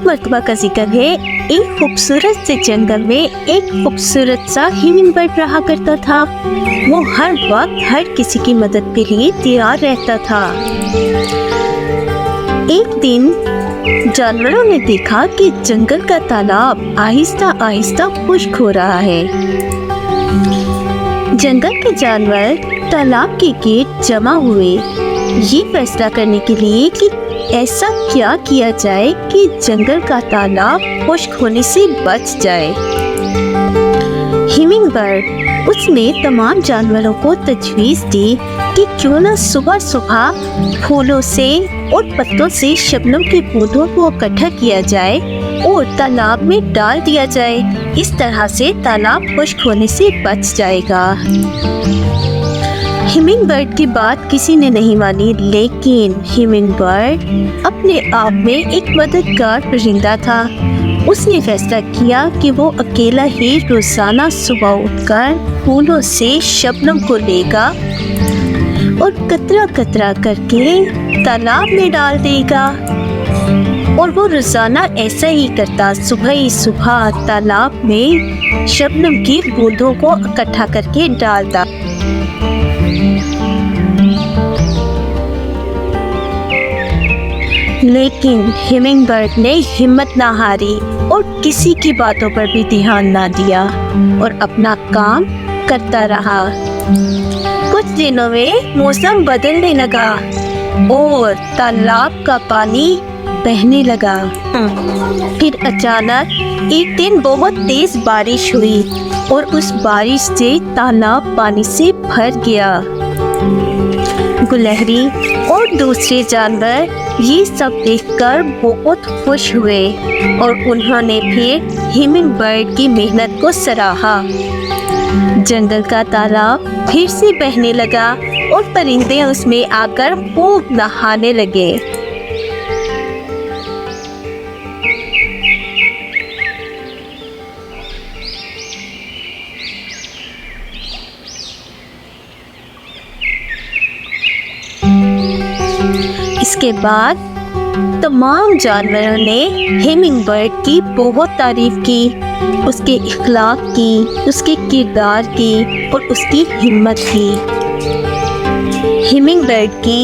मर्तबा का जिक्र है, एक खूबसूरत से जंगल में एक खूबसूरत सा हिमिंग बर्ड रहा करता था। वो हर वक्त हर किसी की मदद के लिए तैयार रहता था। एक दिन जानवरों ने देखा कि जंगल का तालाब आहिस्ता आहिस्ता खुश्क हो रहा है। जंगल के जानवर तालाब के गेट जमा हुए, ये फैसला करने के लिए कि ऐसा क्या किया जाए कि जंगल का तालाब खुश्क होने से बच जाए। हिमिंग बर्ड उसने तमाम जानवरों को तजवीज़ दी कि क्यों न सुबह सुबह फूलों से और पत्तों से शबनम के पौधों को इकट्ठा किया जाए और तालाब में डाल दिया जाए। इस तरह से तालाब खुश्क होने से बच जाएगा। हिमिंग बर्ड की बात किसी ने नहीं मानी, लेकिन हिमिंग बर्ड अपने आप में एक मददगार परिंदा था। उसने फैसला किया कि वो अकेला ही रोजाना सुबह उठकर फूलों से शबनम को लेगा और कतरा कतरा करके तालाब में डाल देगा। और वो रोजाना ऐसा ही करता, सुबह ही सुबह तालाब में शबनम की बूंदों को इकट्ठा करके डालता। लेकिन हिमिंग बर्ड ने हिम्मत ना हारी और किसी की बातों पर भी ध्यान ना दिया और अपना काम करता रहा। कुछ दिनों में मौसम बदलने लगा और तालाब का पानी बहने लगा। फिर अचानक एक दिन बहुत तेज बारिश हुई और उस बारिश से तालाब पानी से भर गया। गुलहरी और दूसरे जानवर ये सब देखकर बहुत खुश हुए और उन्होंने फिर हिमिंग बर्ड की मेहनत को सराहा। जंगल का तालाब फिर से बहने लगा और परिंदे उसमें आकर खूब नहाने लगे। इसके बाद तमाम जानवरों ने हिमिंग बर्ड की बहुत तारीफ की, उसके इखलाक की, उसके किरदार की और उसकी हिम्मत की। हिमिंग बर्ड की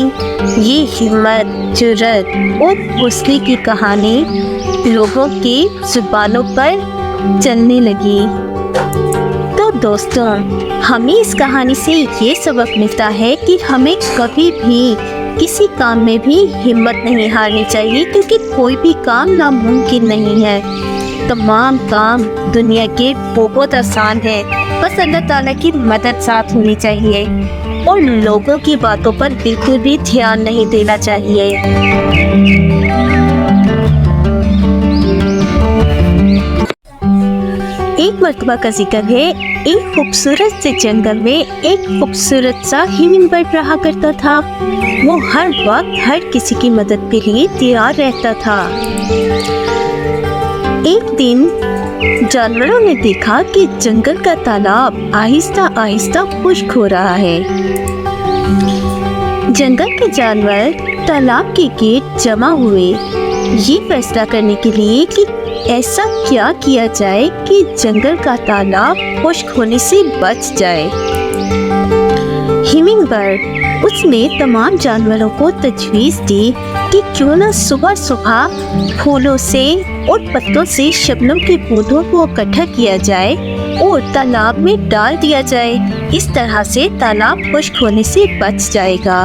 ये हिम्मत, जुर्रत और हौसले की कहानी लोगों की जुबानों पर चलने लगी। तो दोस्तों, हमें इस कहानी से ये सबक मिलता है कि हमें कभी भी किसी काम में भी हिम्मत नहीं हारनी चाहिए, क्योंकि कोई भी काम नामुमकिन नहीं है। तमाम काम दुनिया के बहुत आसान है, बस अल्लाह ताला की मदद साथ होनी चाहिए और लोगों की बातों पर बिल्कुल भी ध्यान नहीं देना चाहिए। एक मर्तबा का जिक्र है, एक खूबसूरत से जंगल में एक खूबसूरत सा हिमिंग बर्ड रहा करता था। वो हर वक्त हर किसी की मदद के लिए तैयार रहता था। एक दिन जानवरों ने देखा कि जंगल का तालाब आहिस्ता आहिस्ता खुश्क हो रहा है। जंगल के जानवर तालाब के गेट जमा हुए, ये फैसला करने के लिए कि ऐसा क्या किया जाए कि जंगल का तालाब खुश्क होने से बच जाए। हिमिंग बर्ड उसने तमाम जानवरों को तजवीज़ दी कि क्यों न सुबह सुबह फूलों से और पत्तों से शबनम के पौधों को इकट्ठा किया जाए और तालाब में डाल दिया जाए। इस तरह से तालाब खुश्क होने से बच जाएगा।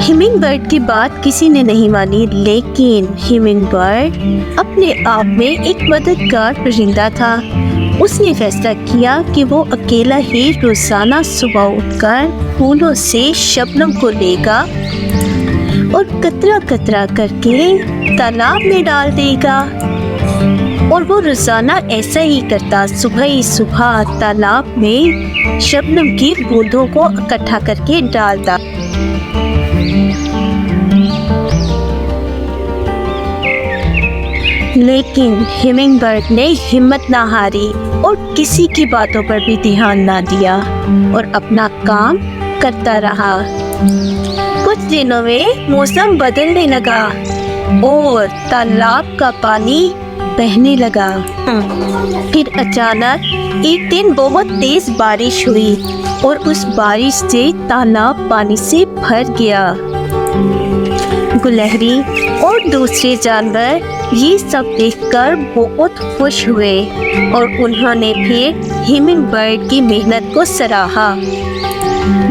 हिमिंग बर्ड की बात किसी ने नहीं मानी, लेकिन हिमिंग बर्ड अपने आप में एक मददगार परिंदा था। उसने फैसला किया कि वो अकेला ही रोजाना सुबह उठकर फूलों से शबनम को लेगा और कतरा कतरा करके तालाब में डाल देगा। और वो रोजाना ऐसा ही करता, सुबह ही सुबह तालाब में शबनम की बूंदों को इकट्ठा करके डालता। लेकिन हिमिंग बर्ड ने हिम्मत ना हारी और किसी की बातों पर भी ध्यान ना दिया और अपना काम करता रहा। कुछ दिनों में मौसम बदलने लगा और तालाब का पानी बहने लगा। फिर अचानक एक दिन बहुत तेज बारिश हुई और उस बारिश से तालाब पानी से भर गया। गुलहरी और दूसरे जानवर ये सब देखकर बहुत खुश हुए और उन्होंने फिर हिमिंग बर्ड की मेहनत को सराहा।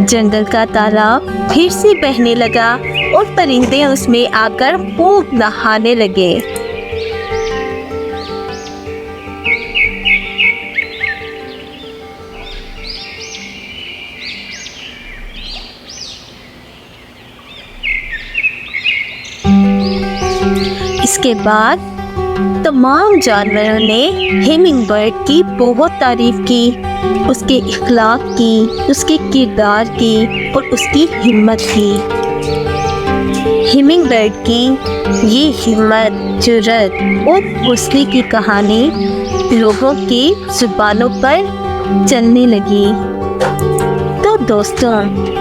जंगल का तालाब फिर से बहने लगा और परिंदे उसमें आकर खूब नहाने लगे। इसके बाद तमाम जानवरों ने हिमिंग बर्ड की बहुत तारीफ की, उसके इखलाक की, उसके किरदार की और उसकी हिम्मत की। हिमिंग बर्ड की ये हिम्मत, जुर्रत और हौसले की कहानी लोगों की जुबानों पर चलने लगी। तो दोस्तों,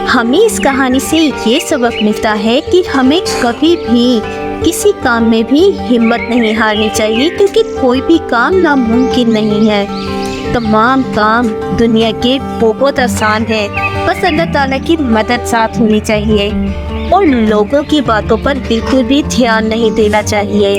हमें इस कहानी से ये सबक मिलता है कि हमें कभी भी किसी काम में भी हिम्मत नहीं हारनी चाहिए, क्योंकि कोई भी काम नामुमकिन नहीं है। तमाम काम दुनिया के बहुत आसान है, बस अल्लाह ताला की मदद साथ होनी चाहिए और लोगों की बातों पर बिल्कुल भी ध्यान नहीं देना चाहिए।